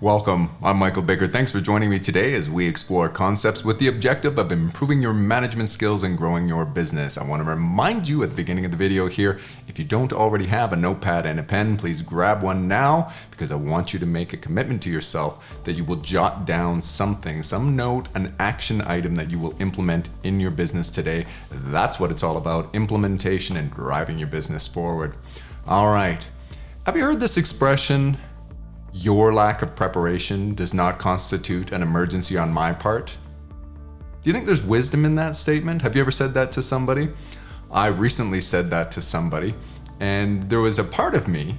Welcome, I'm Michael Bickert. Thanks for joining me today as we explore concepts with the objective of improving your management skills and growing your business. I want to remind you at the beginning of the video here, if you don't already have a notepad and a pen, please grab one now, because I want you to make a commitment to yourself that you will jot down something, some note, an action item that you will implement in your business today. That's what it's all about, implementation and driving your business forward. All right, have you heard this expression? Your lack of preparation does not constitute an emergency on my part. Do you think there's wisdom in that statement? Have you ever said that to somebody? I recently said that to somebody, and there was a part of me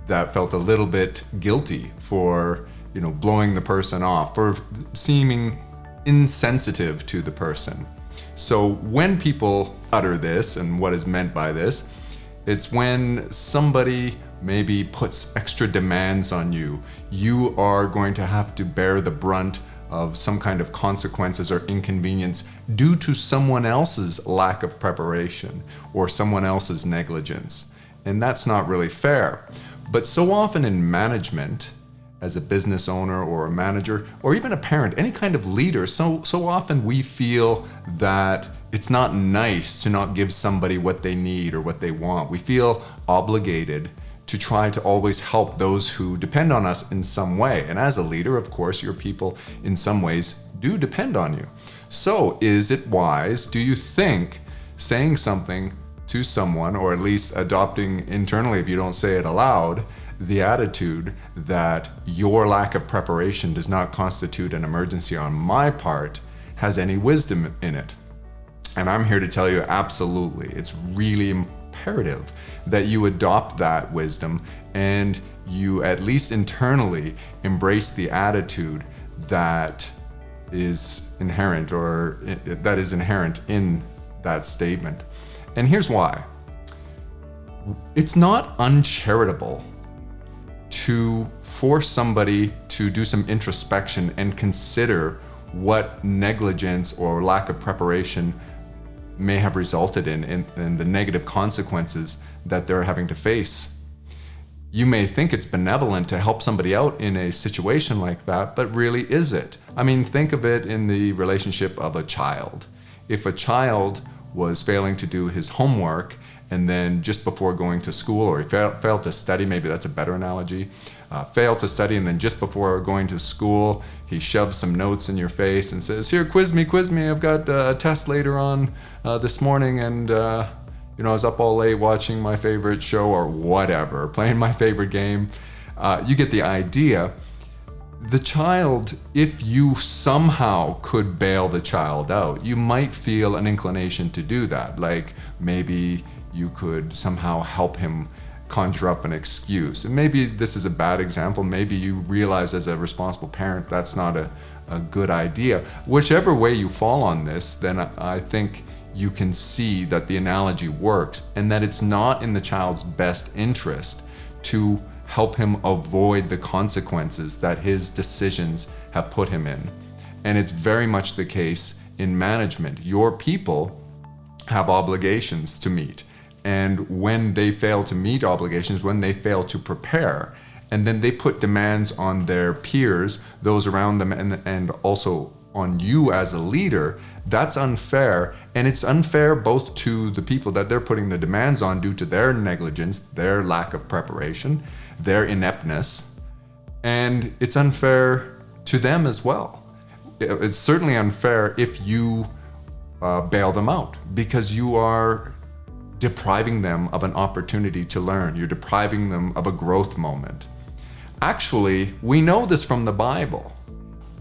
that felt a little bit guilty for, blowing the person off, for seeming insensitive to the person. So when people utter this, and what is meant by this, it's when somebody maybe puts extra demands on you. You are going to have to bear the brunt of some kind of consequences or inconvenience due to someone else's lack of preparation or someone else's negligence. And that's not really fair. But so often in management, as a business owner or a manager, or even a parent, any kind of leader, so often we feel that it's not nice to not give somebody what they need or what they want. We feel obligated to try to always help those who depend on us in some way. And as a leader, of course, your people in some ways do depend on you. So is it wise, do you think, saying something to someone, or at least adopting internally, if you don't say it aloud, the attitude that your lack of preparation does not constitute an emergency on my part, has any wisdom in it? And I'm here to tell you, absolutely. It's really imperative that you adopt that wisdom and you at least internally embrace the attitude that is inherent in that statement. And here's why. It's not uncharitable to force somebody to do some introspection and consider what negligence or lack of preparation may have resulted in the negative consequences that they're having to face. You may think it's benevolent to help somebody out in a situation like that, but really is it? I mean, think of it in the relationship of a child. If a child was failing to do his homework and then just before going to school, or he failed to study, maybe that's a better analogy, failed to study, and then just before going to school, he shoves some notes in your face and says, here, quiz me, I've got a test later on this morning, and I was up all late watching my favorite show or whatever, playing my favorite game. You get the idea. The child, if you somehow could bail the child out, you might feel an inclination to do that. Like maybe you could somehow help him conjure up an excuse. And maybe this is a bad example. Maybe you realize as a responsible parent that's not a good idea. Whichever way you fall on this, then I think you can see that the analogy works and that it's not in the child's best interest to help him avoid the consequences that his decisions have put him in. And it's very much the case in management. Your people have obligations to meet. And when they fail to meet obligations, when they fail to prepare, and then they put demands on their peers, those around them, and also on you as a leader, that's unfair. And it's unfair both to the people that they're putting the demands on due to their negligence, their lack of preparation, their ineptness, and it's unfair to them as well. It's certainly unfair if you bail them out, because you are depriving them of an opportunity to learn. You're depriving them of a growth moment. Actually, we know this from the Bible.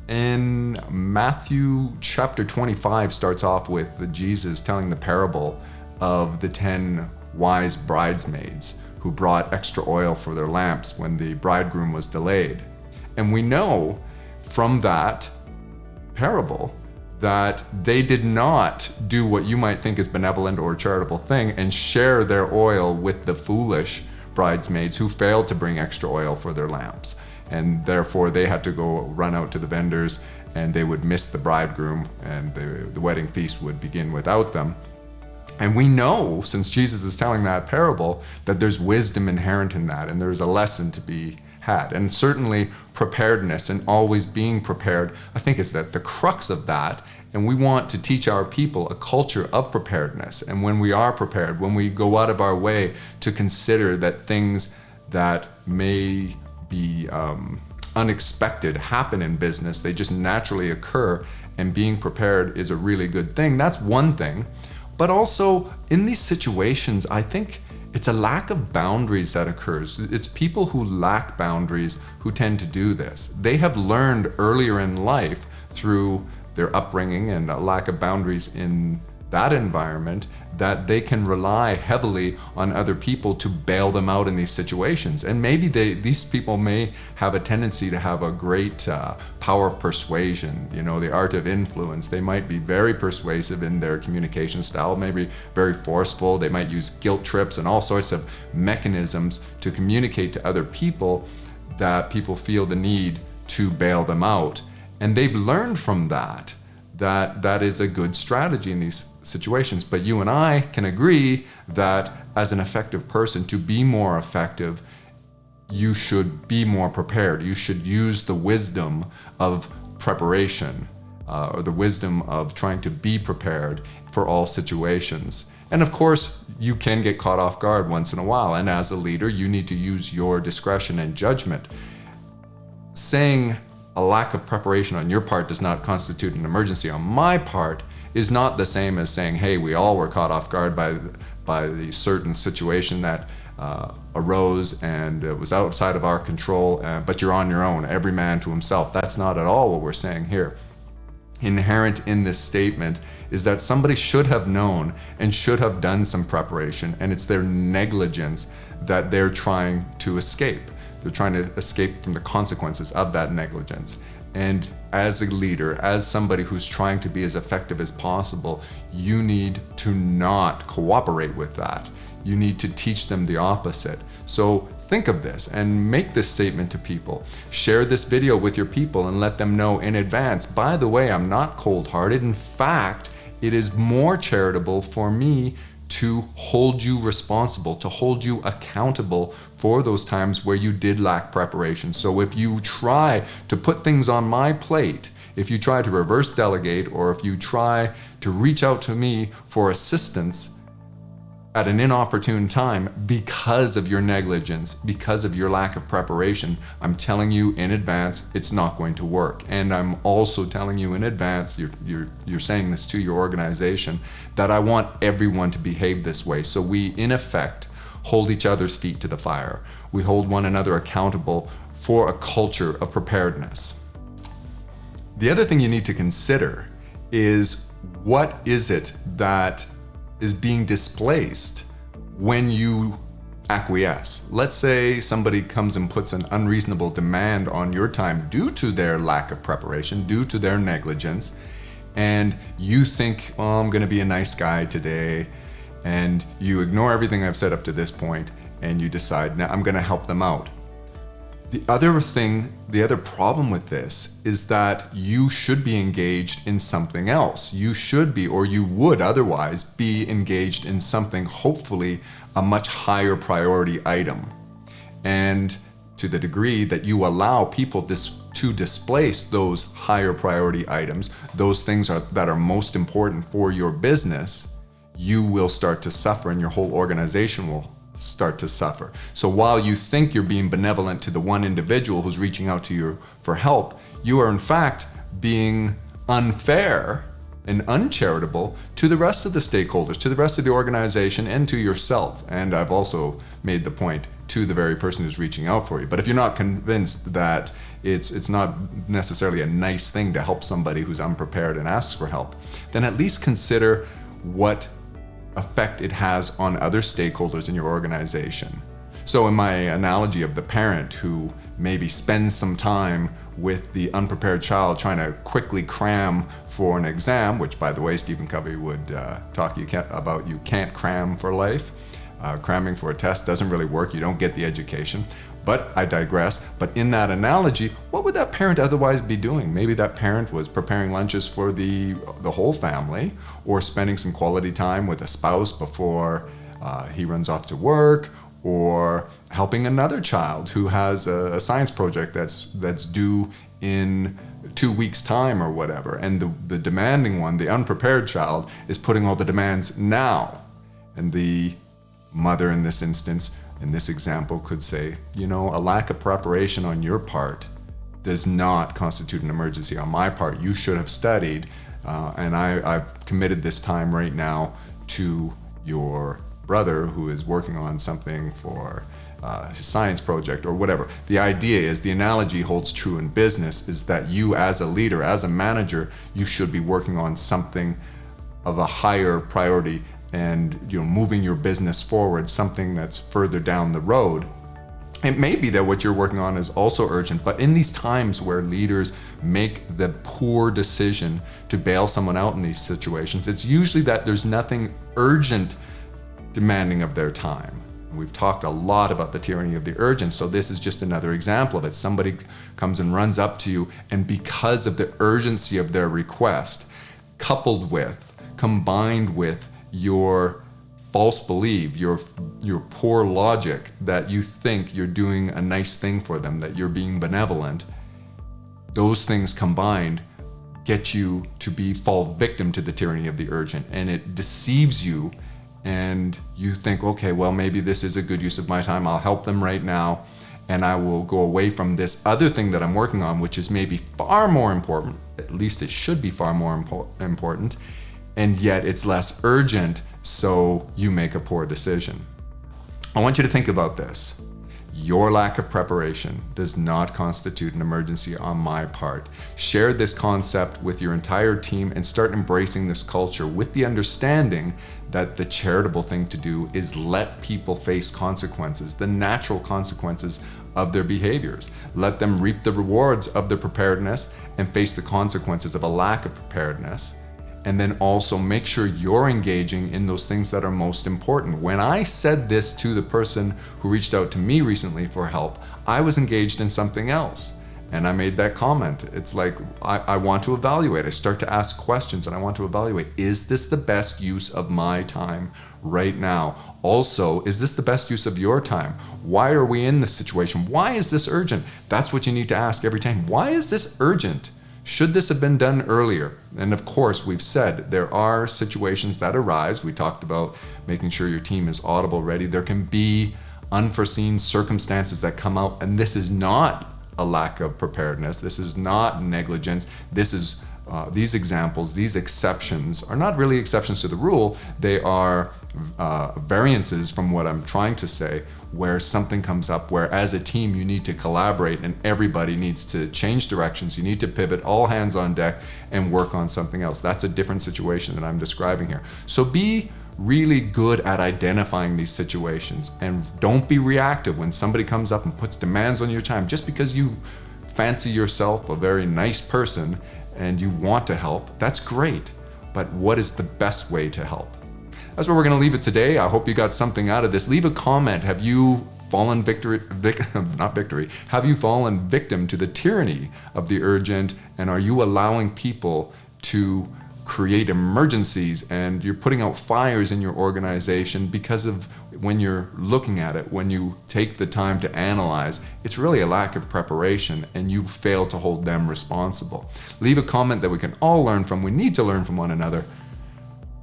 In Matthew chapter 25 starts off with Jesus telling the parable of the 10 wise bridesmaids who brought extra oil for their lamps when the bridegroom was delayed. And we know from that parable that they did not do what you might think is benevolent or charitable thing and share their oil with the foolish bridesmaids who failed to bring extra oil for their lamps. And therefore they had to go run out to the vendors and they would miss the bridegroom and the wedding feast would begin without them. And we know, since Jesus is telling that parable, that there's wisdom inherent in that and there's a lesson to be had. And certainly preparedness and always being prepared, I think, is the crux of that. And we want to teach our people a culture of preparedness. And when we are prepared, when we go out of our way to consider that things that may be unexpected happen in business, they just naturally occur, and being prepared is a really good thing. That's one thing. But also in these situations, I think it's a lack of boundaries that occurs. It's people who lack boundaries who tend to do this. They have learned earlier in life through their upbringing and a lack of boundaries in that environment that they can rely heavily on other people to bail them out in these situations. And maybe these people may have a tendency to have a great power of persuasion, the art of influence. They might be very persuasive in their communication style, maybe very forceful. They might use guilt trips and all sorts of mechanisms to communicate to other people that people feel the need to bail them out. And they've learned from that is a good strategy in these situations. But you and I can agree that as an effective person, to be more effective, you should be more prepared. You should use the wisdom of preparation, or the wisdom of trying to be prepared for all situations. And of course, you can get caught off guard once in a while. And as a leader, you need to use your discretion and judgment. Saying a lack of preparation on your part does not constitute an emergency on my part is not the same as saying, hey, we all were caught off guard by the certain situation that arose and it was outside of our control, but you're on your own, every man to himself. That's not at all what we're saying here. Inherent in this statement is that somebody should have known and should have done some preparation, and it's their negligence that they're trying to escape. They're trying to escape from the consequences of that negligence. And as a leader, as somebody who's trying to be as effective as possible, you need to not cooperate with that. You need to teach them the opposite. So think of this and make this statement to people. Share this video with your people and let them know in advance, by the way, I'm not cold-hearted. In fact, it is more charitable for me to hold you responsible, to hold you accountable for those times where you did lack preparation. So if you try to put things on my plate, if you try to reverse delegate, or if you try to reach out to me for assistance at an inopportune time because of your negligence, because of your lack of preparation, I'm telling you in advance, it's not going to work. And I'm also telling you in advance, you're saying this to your organization, that I want everyone to behave this way. So we, in effect, hold each other's feet to the fire. We hold one another accountable for a culture of preparedness. The other thing you need to consider is, what is it that is being displaced when you acquiesce? Let's say somebody comes and puts an unreasonable demand on your time due to their lack of preparation, due to their negligence, and you think, oh, I'm gonna be a nice guy today, and you ignore everything I've said up to this point, and you decide, now I'm gonna help them out. The other problem with this is that you should be engaged in something else. You should be, or you would otherwise be engaged in something, hopefully a much higher priority item. And to the degree that you allow people to displace those higher priority items, those things that are most important for your business, you will start to suffer, and your whole organization will start to suffer. So while you think you're being benevolent to the one individual who's reaching out to you for help, you are in fact being unfair and uncharitable to the rest of the stakeholders, to the rest of the organization, and to yourself. And I've also made the point to the very person who's reaching out for you. But if you're not convinced that it's not necessarily a nice thing to help somebody who's unprepared and asks for help, then at least consider what effect it has on other stakeholders in your organization. So in my analogy of the parent who maybe spends some time with the unprepared child trying to quickly cram for an exam, which, by the way, Stephen Covey would talk about, you can't cram for life. Cramming for a test doesn't really work. You don't get the education. But I digress. But in that analogy, what would that parent otherwise be doing? Maybe that parent was preparing lunches for the whole family, or spending some quality time with a spouse before he runs off to work, or helping another child who has a science project that's due in 2 weeks' time or whatever, and the demanding one, the unprepared child, is putting all the demands now. And the mother in this instance, in this example, could say, a lack of preparation on your part does not constitute an emergency on my part. You should have studied, and I've committed this time right now to your brother who is working on something for his science project or whatever. The idea is, the analogy holds true in business, is that you as a leader, as a manager, you should be working on something of a higher priority and moving your business forward, something that's further down the road. It may be that what you're working on is also urgent, but in these times where leaders make the poor decision to bail someone out in these situations, it's usually that there's nothing urgent demanding of their time. We've talked a lot about the tyranny of the urgent, so this is just another example of it. Somebody comes and runs up to you, and because of the urgency of their request, combined with your false belief, your poor logic that you think you're doing a nice thing for them, that you're being benevolent, those things combined get you to fall victim to the tyranny of the urgent, and it deceives you, and you think, okay, well, maybe this is a good use of my time. I'll help them right now, and I will go away from this other thing that I'm working on, which is maybe far more important. At least it should be far more important, and yet it's less urgent, so you make a poor decision. I want you to think about this. Your lack of preparation does not constitute an emergency on my part. Share this concept with your entire team and start embracing this culture with the understanding that the charitable thing to do is let people face consequences, the natural consequences of their behaviors. Let them reap the rewards of their preparedness and face the consequences of a lack of preparedness. And then also make sure you're engaging in those things that are most important. When I said this to the person who reached out to me recently for help, I was engaged in something else. And I made that comment. It's like, I want to evaluate. I start to ask questions and I want to evaluate, is this the best use of my time right now? Also, is this the best use of your time? Why are we in this situation? Why is this urgent? That's what you need to ask every time. Why is this urgent? Should this have been done earlier? And of course, we've said there are situations that arise. We talked about making sure your team is audible ready. There can be unforeseen circumstances that come out, and this is not a lack of preparedness. This is not negligence. This is these examples, these exceptions are not really exceptions to the rule. They are variances from what I'm trying to say, where something comes up where as a team you need to collaborate and everybody needs to change directions. You need to pivot, all hands on deck, and work on something else. That's a different situation that I'm describing here. So be really good at identifying these situations and don't be reactive when somebody comes up and puts demands on your time just because you fancy yourself a very nice person and you want to help. That's great, but what is the best way to help? That's where we're going to leave it today. I hope you got something out of this. Leave a comment. Have you fallen Have you fallen victim to the tyranny of the urgent, and are you allowing people to create emergencies and you're putting out fires in your organization because of when you're looking at it, when you take the time to analyze, it's really a lack of preparation and you fail to hold them responsible. Leave a comment that we can all learn from. We need to learn from one another.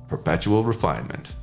Perpetual refinement.